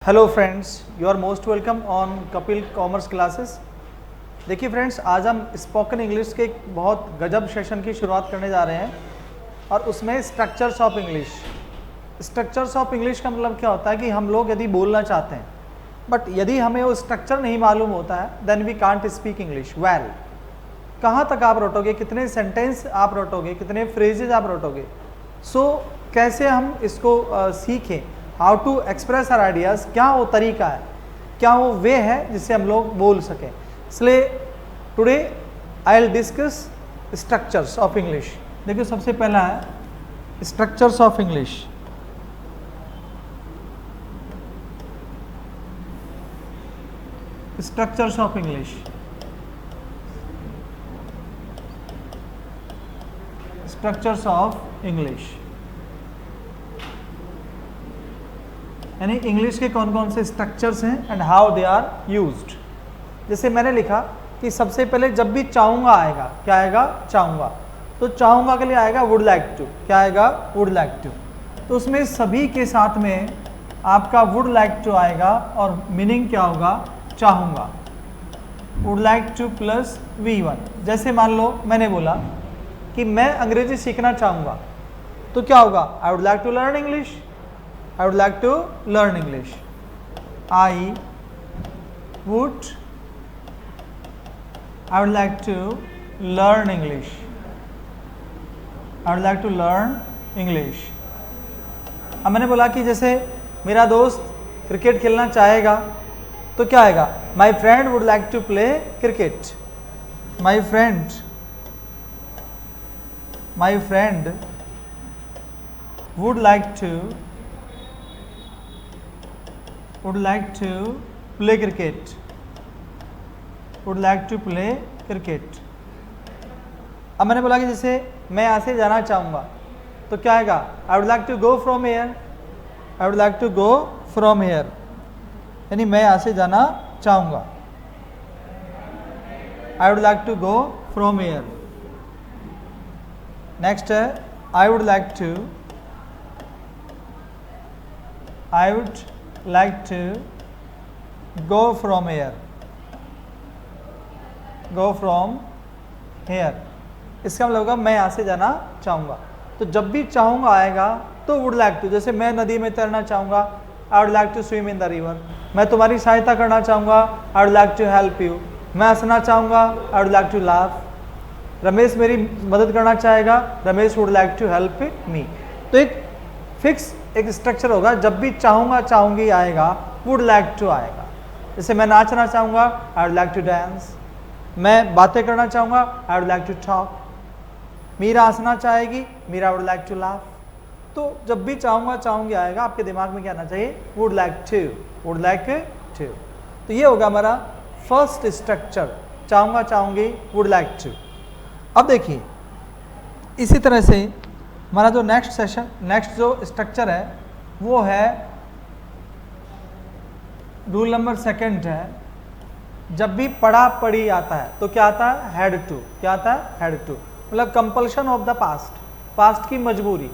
Hello friends, you are most welcome on Kapil commerce classes. देखिए friends, आज हम spoken English के एक बहुत गजब सेशन की शुरुआत करने जा रहे हैं और उसमें structures of English. Structures of English का मतलब क्या होता है कि हम लोग यदि बोलना चाहते हैं बट यदि हमें वो स्ट्रक्चर नहीं मालूम होता है then we can't speak English well. कहाँ तक आप रटोगे, कितने सेंटेंस आप रटोगे, कितने फ्रेजेज आप रटोगे। कैसे हम इसको सीखें, how to express our ideas, क्या वो तरीका है, क्या वो वे है जिससे हम लोग बोल सकें। इसलिए today I will discuss structures of English. देखिए सबसे पहला है structures of English. Structures of English, structures of English यानी इंग्लिश के कौन कौन से स्ट्रक्चर्स हैं and how they are used. जैसे मैंने लिखा कि सबसे पहले जब भी चाहूँगा आएगा, क्या आएगा, चाहूँगा। तो चाहूँगा के लिए आएगा वुड लाइक टू, क्या आएगा, वुड लाइक टू। तो उसमें सभी के साथ में आपका वुड लाइक टू आएगा और मीनिंग क्या होगा, चाहूँगा। Would like to plus V1। जैसे मान लो मैंने बोला कि मैं अंग्रेजी सीखना चाहूँगा, तो क्या होगा, I would like to learn English. I would like to learn English. I would like to learn English. I would like to learn English. अब मैंने बोला कि जैसे मेरा दोस्त क्रिकेट खेलना चाहेगा, तो क्या आएगा, My friend would like to play cricket. My friend would like to play cricket. Would like to play cricket. अब मैंने बोला कि जैसे मैं यहाँ से जाना चाहूँगा, तो क्या आएगा, I would like to go from here. I would like to go from here. यानी मैं यहाँ से जाना चाहूँगा। I would like to go from here. Next है I would like to go from here. Go from here इसका मतलब होगा मैं यहाँ से जाना चाहूँगा। तो जब भी चाहूँगा आएगा तो वुड लाइक टू। जैसे मैं नदी में तैरना चाहूँगा, I would like to swim in the river. मैं तुम्हारी सहायता करना चाहूँगा, I would like to help you. मैं हंसना चाहूँगा, I would like to laugh. Ramesh मेरी मदद करना चाहेगा, Ramesh would like to help me. तो एक फिक्स एक स्ट्रक्चर होगा, जब भी चाहूँगा चाहूँगी आएगा वुड लाइक टू आएगा। जैसे मैं नाचना चाहूँगा, I would like to dance. मैं बातें करना चाहूँगा, I would like to talk. Meera हंसना चाहेगी, Meera would like to laugh. तो जब भी चाहूँगा चाहूँगी आएगा, आपके दिमाग में क्या आना चाहिए, would like to, would like to. तो ये होगा हमारा फर्स्ट स्ट्रक्चर, चाहूँगा चाहूँगी, वुड लाइक टू। अब देखिए इसी तरह से हमारा जो नेक्स्ट जो स्ट्रक्चर है वो है रूल नंबर सेकंड है, जब भी पढ़ा पढ़ी आता है तो क्या आता है, हैड टू। क्या आता है, हैड टू। मतलब कंपल्शन ऑफ द पास्ट की मजबूरी।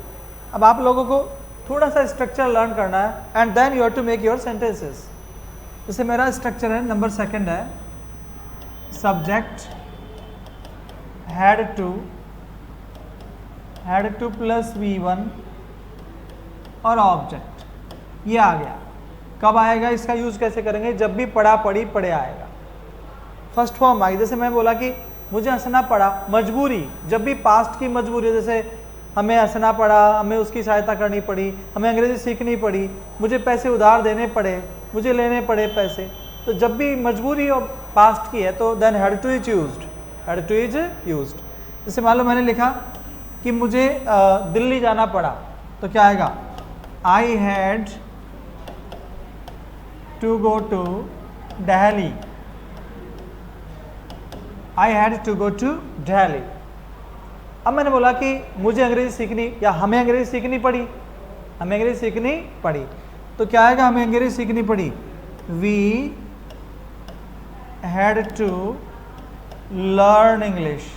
अब आप लोगों को थोड़ा सा स्ट्रक्चर लर्न करना है and then you have to make your sentences. जैसे मेरा स्ट्रक्चर है नंबर सेकंड है, subject had to plus V1 और ऑब्जेक्ट। ये आ गया। कब आएगा, इसका यूज़ कैसे करेंगे, जब भी पढ़ा पढ़ी पढ़े आएगा। फर्स्ट फॉर्म आएगी। जैसे मैं बोला कि मुझे हंसना पड़ा, मजबूरी। जब भी पास्ट की मजबूरी, जैसे हमें हंसना पड़ा, हमें उसकी सहायता करनी पड़ी, हमें अंग्रेजी सीखनी पड़ी, मुझे पैसे उधार देने पड़े, मुझे लेने पड़े पैसे। तो जब भी मजबूरी और पास्ट की है तो then had to is used. Had to is used. जैसे मान लो मैंने लिखा कि मुझे दिल्ली जाना पड़ा, तो क्या आएगा, I had to go to Delhi. I had to go to Delhi. अब मैंने बोला कि मुझे अंग्रेजी सीखनी या हमें अंग्रेजी सीखनी पड़ी, हमें अंग्रेजी सीखनी पड़ी, तो क्या आएगा, हमें अंग्रेजी सीखनी पड़ी, we had to learn English.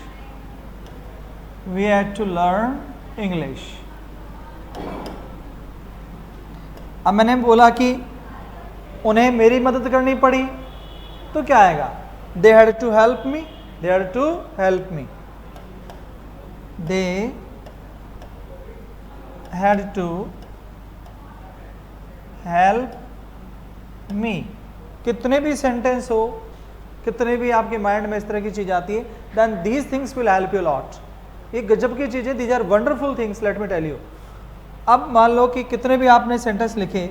We had to learn English. अब मैंने बोला कि उन्हें मेरी मदद करनी पड़ी, तो क्या आएगा? They had to help me, they had to help me, they had to help me. कितने भी सेंटेंस हो, कितने भी आपके माइंड में इस तरह की चीज आती है, then these things will help you lot. ये गजब की चीजें, these are wonderful things, let me tell you. अब मान लो कि कितने भी आपने सेंटेंस लिखे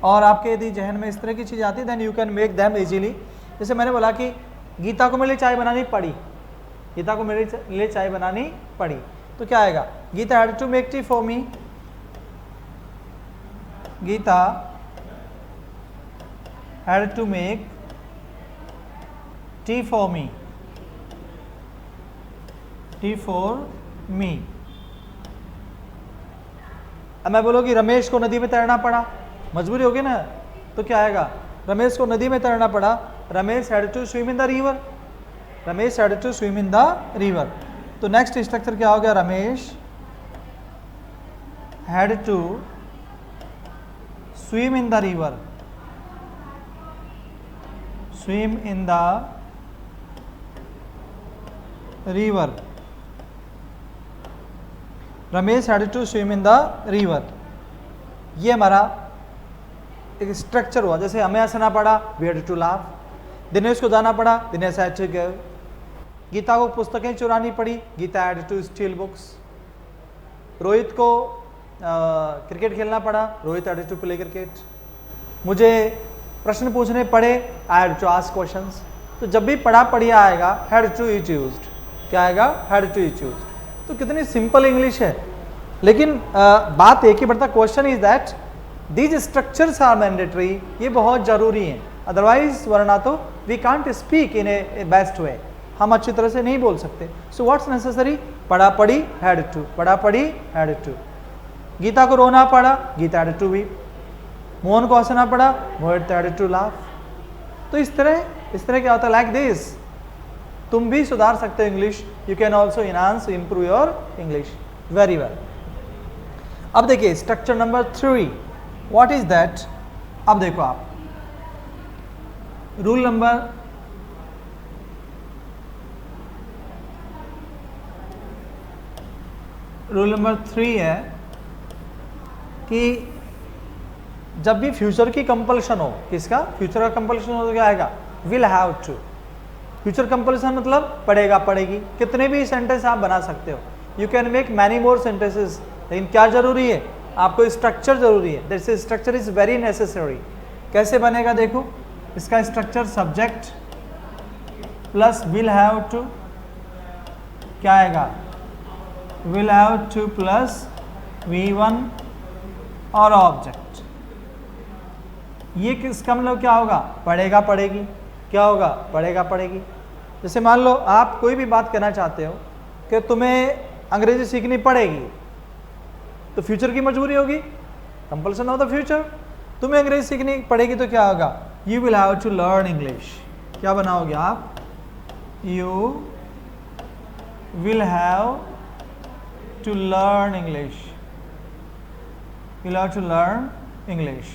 और आपके यदि जहन में इस तरह की चीज आती है, then you can make them easily. जैसे मैंने बोला कि गीता को मेरे लिए चाय बनानी पड़ी, गीता को मेरे लिए चाय बनानी पड़ी, तो क्या आएगा? Geeta had to make tea for me, Geeta had to make tea for me, tea for me. अब मैं बोलो कि रमेश को नदी में तैरना पड़ा, मजबूरी होगी ना, तो क्या आएगा? रमेश को नदी में तैरना पड़ा, Ramesh had to swim in the river, Ramesh had to swim in the river. तो नेक्स्ट स्ट्रक्चर क्या हो गया? Ramesh had to swim in the river, swim in the river, Ramesh had to swim in the river. ये हमारा एक स्ट्रक्चर हुआ। जैसे हमें हंसना पड़ा, we had to laugh, Dinesh को जाना पड़ा, Dinesh had to go, Geeta को पुस्तकें चुरानी पड़ी, Geeta had to steal books, Rohit को क्रिकेट खेलना पड़ा, Rohit had to play cricket, मुझे प्रश्न पूछने पड़े, I had to ask questions. तो जब भी पढ़ा पढ़िया आएगा, हैड टू इज यूज्ड, क्या आएगा? Had to is used. तो कितनी सिंपल इंग्लिश है, लेकिन बात एक ही बढ़ता, question is that these structures are mandatory, ये बहुत जरूरी हैं, अदरवाइज वरना तो we can't speak in a best way, हम अच्छी तरह से नहीं बोल सकते। So what's necessary? पढ़ा पढ़ी हैड टू, पढ़ा पढ़ी हैड टू। गीता को रोना पड़ा, Geeta had to weep, Mohan को हंसना पड़ा, मोहन हैड टू लाफ। तो इस तरह क्या होता है? लाइक दिस तुम भी सुधार सकते हो English, you can also enhance improve your English very well. अब देखिए structure number 3, what is that? अब देखो आप, रूल नंबर 3 है कि जब भी फ्यूचर की कंपल्शन हो, किसका? फ्यूचर का कंपल्शन हो तो क्या आएगा? Will have to. Future compulsion मतलब पढ़ेगा पढ़ेगी। कितने भी सेंटेंस आप बना सकते हो, you can make many more sentences, लेकिन क्या जरूरी है? आपको स्ट्रक्चर जरूरी है। This structure is very necessary. कैसे बनेगा देखो, इसका structure subject plus will have to, क्या आएगा? Will have to plus V1 और ऑब्जेक्ट। ये किसका मतलब क्या होगा? पढ़ेगा पढ़ेगी, क्या होगा? पढ़ेगा पढ़ेगी। जैसे मान लो आप कोई भी बात कहना चाहते हो कि तुम्हें अंग्रेजी सीखनी पड़ेगी, तो फ्यूचर की मजबूरी होगी, कंपल्सन ऑफ द फ्यूचर। तुम्हें अंग्रेजी सीखनी पड़ेगी तो क्या होगा? You will have to learn English. क्या बनाओगे आप? You will have to learn English, you will have to learn English.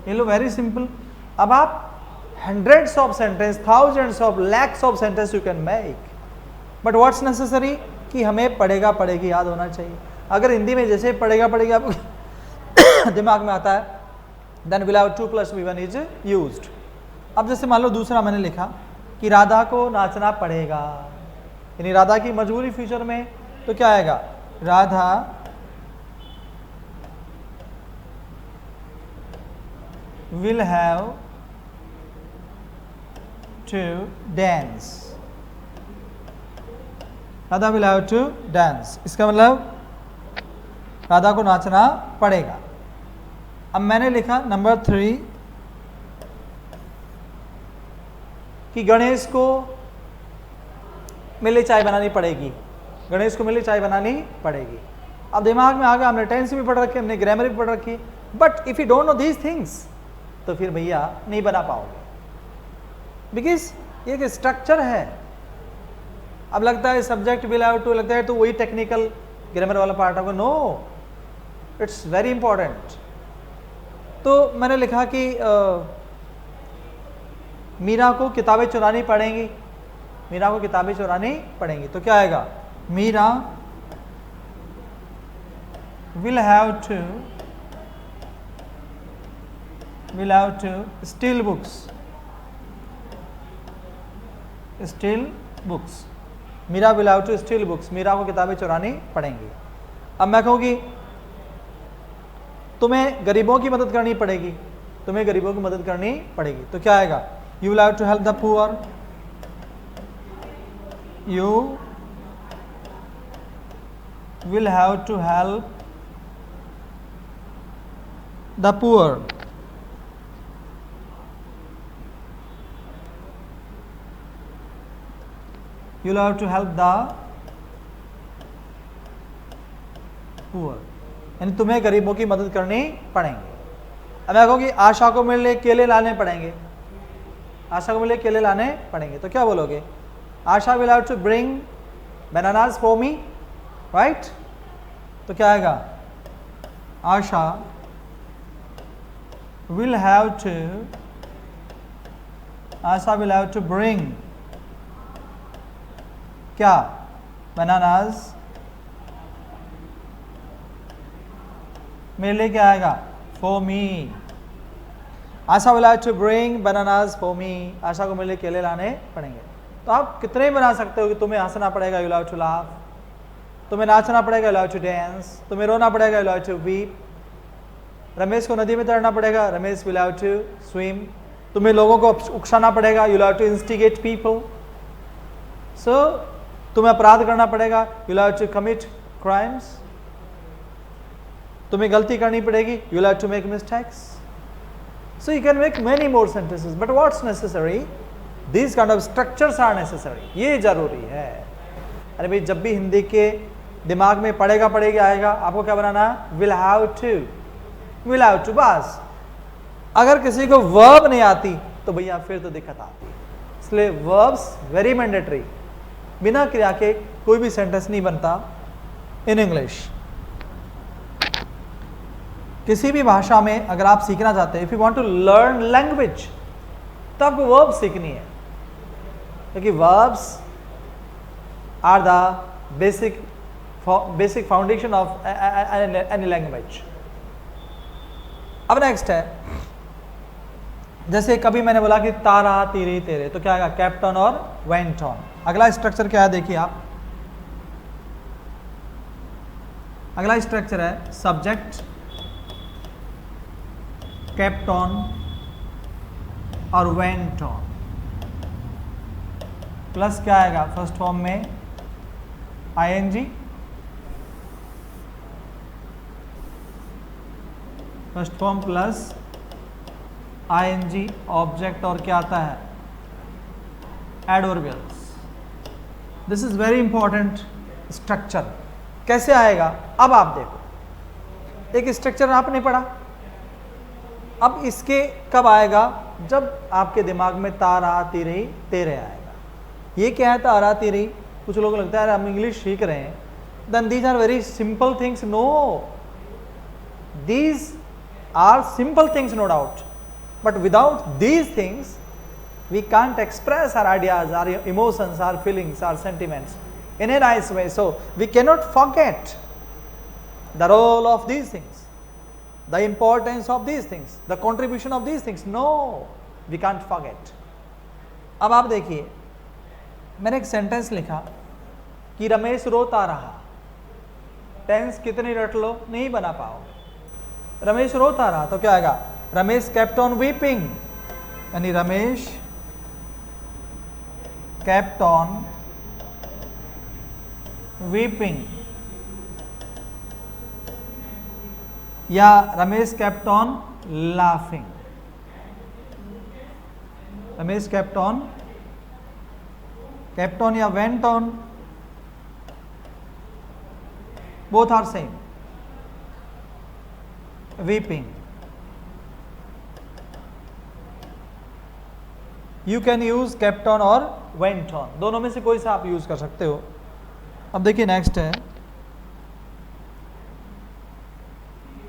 ये लो, वेरी सिंपल। अब आप hundreds of sentence, thousands of lakhs of sentence you can make, but what's necessary कि हमें पढ़ेगा पढ़ेगी याद होना चाहिए। अगर हिंदी में जैसे पढ़ेगा पढ़ेगी आपको दिमाग में आता है, then will have 2 + V1 is used। अब जैसे मान लो दूसरा मैंने लिखा कि राधा को नाचना पड़ेगा, यानी राधा की मजबूरी फ्यूचर में, तो क्या आएगा? Radha will have to dance, Radha will have to dance। इसका मतलब राधा को नाचना पड़ेगा। अब मैंने लिखा नंबर 3 कि गणेश को मेरे लिए चाय बनानी पड़ेगी, गणेश को मेरे लिए चाय बनानी पड़ेगी। अब दिमाग में आ गया, हमने टेंस भी पढ़ रखी, हमने ग्रामर भी पढ़ रखी, but if you don't know these things तो फिर भैया नहीं बना पाओगे, बिकॉज ये एक स्ट्रक्चर है। अब लगता है सब्जेक्ट विल हैव टू, लगता है तो वही टेक्निकल ग्रामर वाला पार्ट होगा। No, it's very important. तो मैंने लिखा कि मीरा को किताबें चुरानी पड़ेंगी, मीरा को किताबें चुरानी पड़ेंगी, तो क्या आएगा? Meera will have to steal books, Meera will have to steal books, Meera को किताबें चुरानी पड़ेंगी। अब मैं कहूँगी तुम्हें गरीबों की मदद करनी पड़ेगी, तुम्हें गरीबों की मदद करनी पड़ेगी, तो क्या आएगा? You will have to help the poor, you will have to help the poor, you will have to help the poor, यानी तुम्हें गरीबों की मदद करनी पड़ेंगे। अब मैं कहूँगी आशा को मेरे लिए केले लाने पड़ेंगे, आशा को मेरे लिए केले लाने पड़ेंगे, तो क्या बोलोगे? आशा will have to bring bananas for me, right? तो क्या आएगा? आशा will have to bring क्या? bananas, मेरे लिए क्या आएगा? for me, Asha will have to bring bananas for me, आशा को मेरे लिए केले लाने पड़ेंगे। तो आप कितने बना सकते हो कि तुम्हें हंसना पड़ेगा, you'll have to laugh, तुम्हें नाचना पड़ेगा, you'll have to dance, तुम्हें रोना पड़ेगा, you'll have to weep, Ramesh को नदी में तैरना पड़ेगा, Ramesh will have to swim, तुम्हें लोगों को उकसाना पड़ेगा, you'll have to instigate people, so तुम्हें अपराध करना पड़ेगा, you'll have to commit crimes, तुम्हें गलती करनी पड़ेगी, you'll have to make mistakes. So you can make many more sentences, but what's necessary? These kind of structures are necessary. ये जरूरी है। अरे भाई जब भी हिंदी के दिमाग में पड़ेगा पड़ेगा आएगा, आपको क्या बनाना? will have to, बस। अगर किसी को verb नहीं आती तो भैया फिर तो दिक्कत आती है। इसलिए verbs very mandatory, बिना क्रिया के कोई भी सेंटेंस नहीं बनता इन इंग्लिश। किसी भी भाषा में अगर आप सीखना चाहते हैं, if you want to learn language, तो आपको वर्ब सीखनी है, क्योंकि verbs are the basic foundation of any language. अब नेक्स्ट है, जैसे कभी मैंने बोला कि तारा तीरे तेरे, तो क्या आएगा? केप्ट ऑन और वेंट ऑन। अगला स्ट्रक्चर क्या है देखिए आप, अगला स्ट्रक्चर है सब्जेक्ट, केप्ट ऑन और वेंट ऑन, प्लस क्या आएगा फर्स्ट फॉर्म में? ING, first form plus ING object, और क्या आता है? Adverbials. This is very important structure. कैसे आएगा? अब आप देखो, एक स्ट्रक्चर आपने पढ़ा, अब इसके कब आएगा? जब आपके दिमाग में तारा तिरे तेरे आएगा। ये क्या है तारा तिरे? कुछ लोगों को लगता है हम इंग्लिश सीख रहे हैं, then these are very simple things. No, these are simple things no doubt, but without these things we can't express our ideas, our emotions, our feelings, our sentiments in a nice way. So we cannot forget the role of these things, the importance of these things, the contribution of these things. No, we can't forget. अब आप देखिए, मैंने एक sentence लिखा कि रमेश रोता रहा। Tense कितनी रट लो नहीं बना पाओ। रमेश रोता रहा, तो क्या आएगा? रमेश kept on weeping, यानी रमेश kept on weeping, या Ramesh kept on laughing। Ramesh kept on या went on, both are same। weeping, you can use kept on और went on, दोनों में से कोई सा आप यूज कर सकते हो। अब देखिए नेक्स्ट है,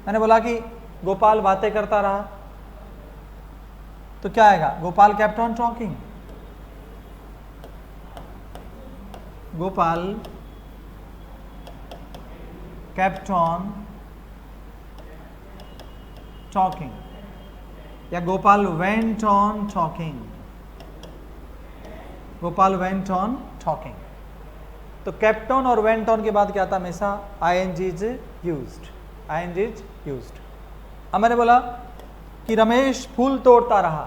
मैंने बोला कि गोपाल बातें करता रहा, तो क्या आएगा? Gopal kept on talking. Gopal kept on talking, या Gopal went on talking. Gopal went on talking. तो kept on और went on के बाद क्या आता हमेशा? ing is used. ing is used. अब मैंने बोला कि रमेश फूल तोड़ता रहा,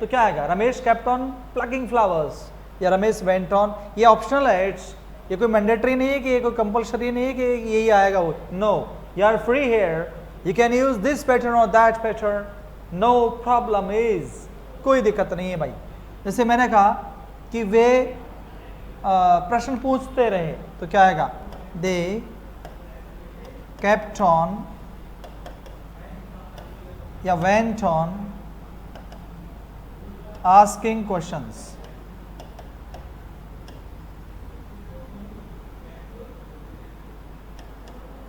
तो क्या आएगा? Ramesh kept on plucking flowers, या रमेश went on. ये ऑप्शनल है, ये कोई मैंडेटरी नहीं है कि ये कोई कंपल्सरी नहीं है कि यही आएगा वो. No, you are free here, you can use this pattern और that pattern, no problem is, कोई दिक्कत नहीं है भाई. जैसे मैंने कहा कि वे प्रश्न पूछते रहे, तो क्या आएगा? दे kept on या went on asking questions.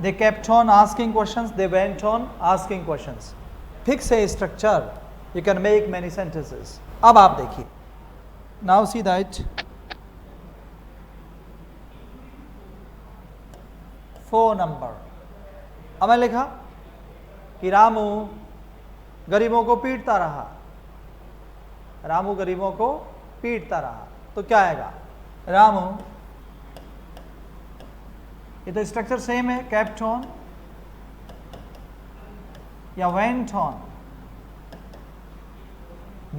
They kept on asking questions, they went on asking questions. Fix a structure, you can make many sentences. अब आप देखिए, now see that phone number. अब मैं लिखा कि रामू गरीबों को पीटता रहा, रामू गरीबों को पीटता रहा, तो क्या आएगा? रामू, ये तो स्ट्रक्चर सेम है, kept on या went on.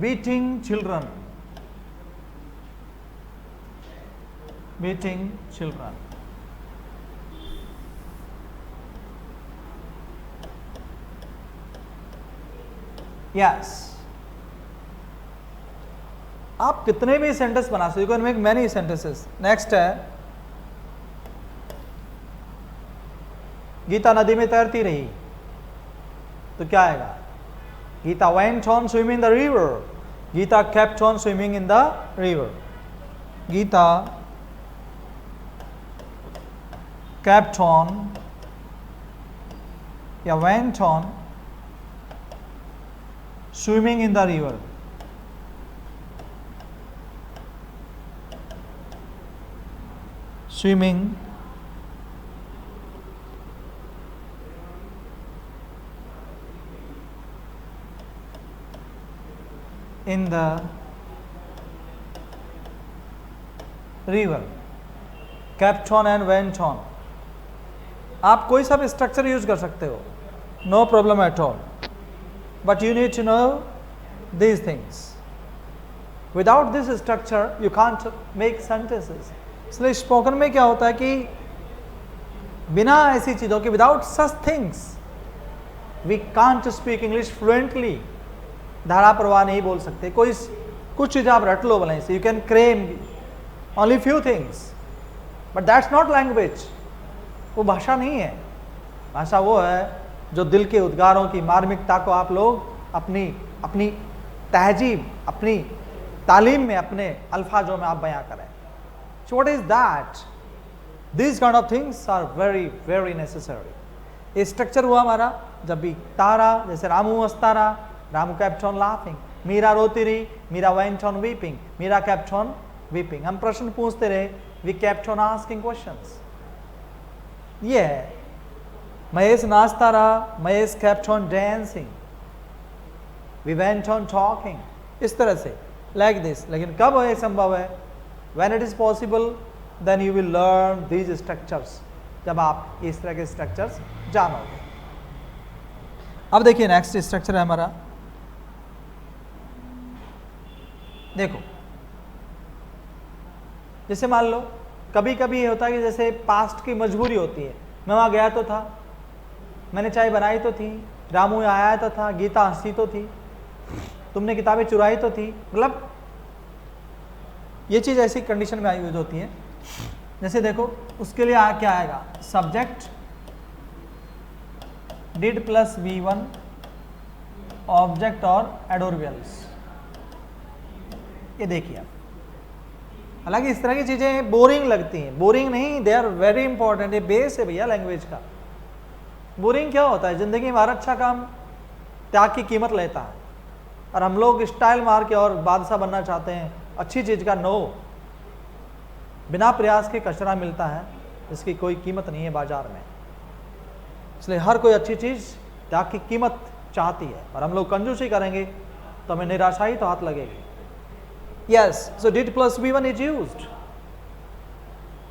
beating children, beating children. Yes, आप कितने भी सेंटेंस बना सकते, you can make many sentences. Next है, गीता नदी में तैरती रही, तो क्या आएगा? Gita went on swimming in the river, Gita kept on swimming in the river. Gita kept on या went on swimming in the river. Swimming in the river. Kept on and went on. आप कोई सा भी स्ट्रक्चर यूज कर सकते हो, no problem at all, but you need to know these things. Without this structure you can't make sentences. इसलिए spoken में क्या होता है कि बिना ऐसी चीज़ों के, without such things we can't speak English fluently. धारा प्रवाह नहीं बोल सकते. कोई कुछ चीज़ आप रट लो भले से, you can cram only few things, but that's not language. वो भाषा नहीं है. भाषा वो है जो दिल के उद्गारों की मार्मिकता को आप लोग अपनी तहजीब, अपनी तालीम में, अपने अल्फाजों में आप बयां करें. So what is that? These kind of things are very very necessary. ये स्ट्रक्चर हुआ हमारा. जब भी तारा, जैसे रामू हंसता रहा, Ramu kept on laughing. Meera रोती रही, Meera went on weeping, Meera kept on weeping. हम प्रश्न पूछते रहे, we kept on asking questions. ये है. महेश नाचता रहा, Mahesh kept on dancing, we went on talking. इस तरह से, like this. लेकिन कब ये संभव है? when it is possible, then you will learn these structures. जब आप इस तरह के स्ट्रक्चर्स जानोगे. अब देखिए नेक्स्ट स्ट्रक्चर है हमारा. देखो, जैसे मान लो कभी कभी ये होता है कि जैसे पास्ट की मजबूरी होती है. मैं वहाँ गया तो था, मैंने चाय बनाई तो थी, रामू आया तो था, गीता हंसी तो थी, तुमने किताबें चुराई तो थी. मतलब ये चीज़ ऐसी कंडीशन में यूज होती है. जैसे देखो, उसके लिए क्या आएगा? Subject did plus V1, object और एडोर्बियल्स. ये देखिए आप. हालांकि इस तरह की चीज़ें बोरिंग लगती हैं, बोरिंग नहीं, दे आर वेरी इंपॉर्टेंट. ये बेस है भैया लैंग्वेज का. बोरिंग क्या होता है? जिंदगी में हर अच्छा काम त्याग की कीमत लेता है, और हम लोग स्टाइल मार के और बादशाह बनना चाहते हैं अच्छी चीज का। नो, बिना प्रयास के कचरा मिलता है, इसकी कोई कीमत नहीं है बाजार में। इसलिए हर कोई अच्छी चीज त्याग की कीमत चाहती है, और हम लोग कंजूसी करेंगे तो हमें निराशा ही तो हाथ लगेगी। Yes, so did plus B1 is used.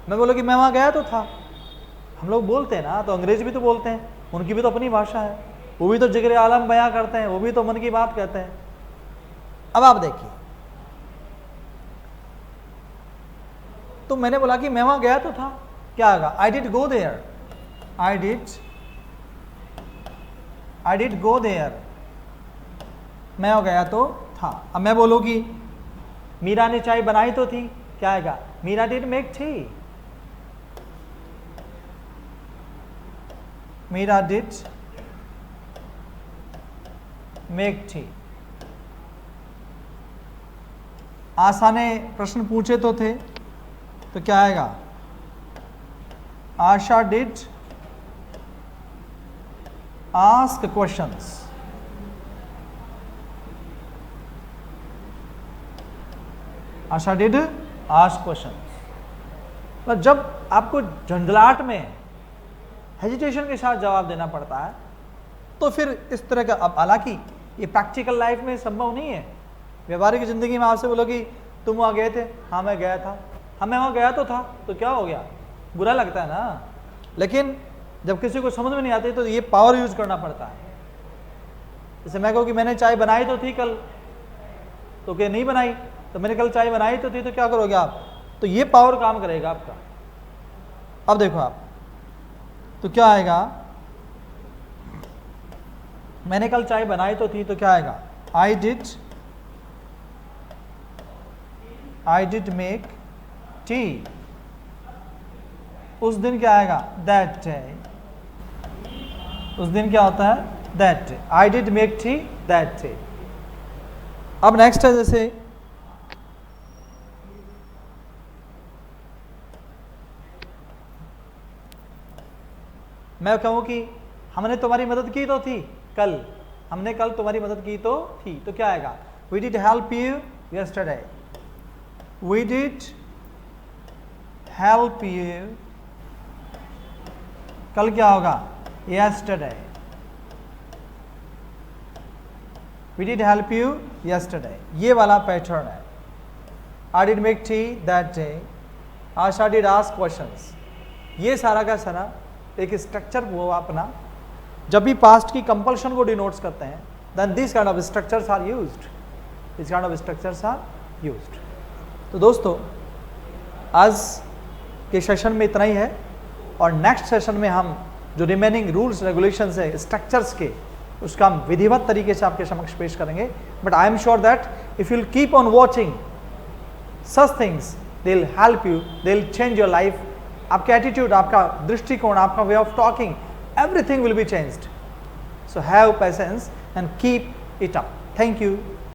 मैं बोलो कि मैं वहां गया तो था। हम लोग बोलते हैं ना, तो अंग्रेज भी तो बोलते हैं, उनकी भी तो अपनी भाषा है, वो भी तो जिक्र आलम बयां करते हैं, वो भी तो मन की बात कहते हैं। अब आप देखिए, तो मैंने बोला कि मैं वहां गया तो था, क्या आएगा? I did go there, I did go there, मैं हो गया तो था। अब मैं बोलूँ कि मीरा ने चाय बनाई तो थी, क्या आएगा? Meera did make tea, Meera did make tea. Asha ने प्रश्न पूछे तो थे, तो क्या आएगा? Asha did ask questions, Asha did ask questions. मतलब जब आपको झंझलाहट में हेजिटेशन के साथ जवाब देना पड़ता है, तो फिर इस तरह का, अब हालांकि ये प्रैक्टिकल लाइफ में संभव नहीं है। व्यवहारिक जिंदगी में आपसे बोलो कि तुम वहाँ गए थे, हाँ मैं गया था, हाँ मैं वहाँ गया तो था, तो क्या हो गया? बुरा लगता है ना। लेकिन जब किसी को समझ में नहीं आती तो ये पावर यूज करना पड़ता है। जैसे मैं कहूँ कि मैंने चाय बनाई तो थी कल, तो क्या नहीं बनाई? तो मैंने कल चाय बनाई तो थी, तो क्या करोगे आप? तो ये पावर काम करेगा आपका। अब देखो आप, तो क्या आएगा? मैंने कल चाय बनाई तो थी, तो क्या आएगा? I did make T. उस दिन क्या आएगा? That day. उस दिन क्या होता है? That day. I did make tea that day. अब नेक्स्ट है, जैसे मैं कहूँ कि हमने तुम्हारी मदद की तो थी कल, हमने कल तुम्हारी मदद की तो थी, तो क्या आएगा? We did help you yesterday, we did help you, कल क्या होगा? Yesterday, we did help you yesterday. ये वाला पैटर्न है। I did make tea that day, Asha did ask questions. ये सारा का सारा एक स्ट्रक्चर हुआ अपना। जब भी पास्ट की कंपल्शन को डिनोट्स करते हैं, then this kind of structures are used, this kind of structures are used. तो दोस्तों, आज के सेशन में इतना ही है, और नेक्स्ट सेशन में हम जो रिमेनिंग रूल्स रेगुलेशंस है स्ट्रक्चर्स के, उसका हम विधिवत तरीके से आपके समक्ष पेश करेंगे। But I am sure that if you will keep on watching such things, they will help you, they will change your life. आपका एटीट्यूड, आपका दृष्टिकोण, आपका way of talking, everything will be changed. So have patience and keep it up. Thank you.